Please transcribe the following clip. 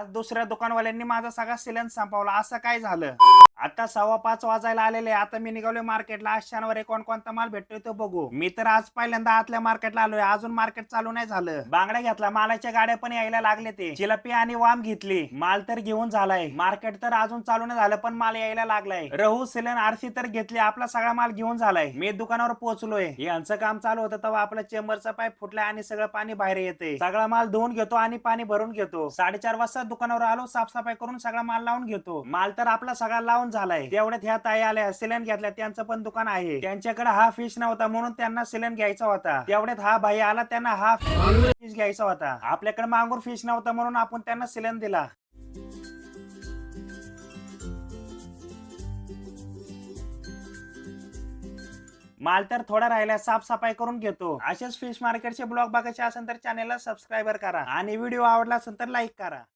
आज दुसऱ्या दुकानवाल्यांनी माझा सगळा सिलेंडर संपवला, असं काय झालं? आता 5:15 वाजायला आलेले. आता मी निघालोय मार्केटला. आज शनिवारी कोणता माल भेटतोय तो बघू. मी तर आज पहिल्यांदा आतल्या मार्केटला आलोय. अजून मार्केट चालू नाही झालं. बांगड्या घेतला, मालाच्या गाड्या पण यायला लागले. ते जिलापी आणि वाम घेतली, माल तर घेऊन झालाय. मार्केट तर अजून चालू नाही झालं पण माल यायला लागलाय. रहू सिलेंडर आरसी तर घेतली, आपला सगळा माल घेऊन झालाय. मी दुकानावर पोहोचलोय. यांचं काम चालू होतं तेव्हा आपला चेंबरचा पाईप फुटला आणि सगळं पाणी बाहेर येते. सगळा माल धुवून घेतो आणि पाणी भरून घेतो. 4:30 वाजता दुकानावर आलो, साफसफाई करून सगळा माल लावून घेतो. माल तर आपला सगळा लावून झालाय. तेवढ्यात ह्या ताई आल्या, सिलेंडर घेतला. त्यांचं पण दुकान आहे. त्यांच्याकडे हा फिश नव्हता म्हणून त्यांना सिलेंडर घ्यायचा होता. तेवढ्यात हा भाई आला, त्यांना हा फिश घ्यायचा होता. आपल्याकडे मांगूर फिश नव्हता म्हणून आपण त्यांना सिलेंडर दिला. माल तर थोडा राहिला, साफसफाई करून घेतो. असेच फिश मार्केटचे ब्लॉग बघायचे असेल तर चॅनलला सबस्क्राईबर करा आणि व्हिडिओ आवडला असेल तर लाईक करा.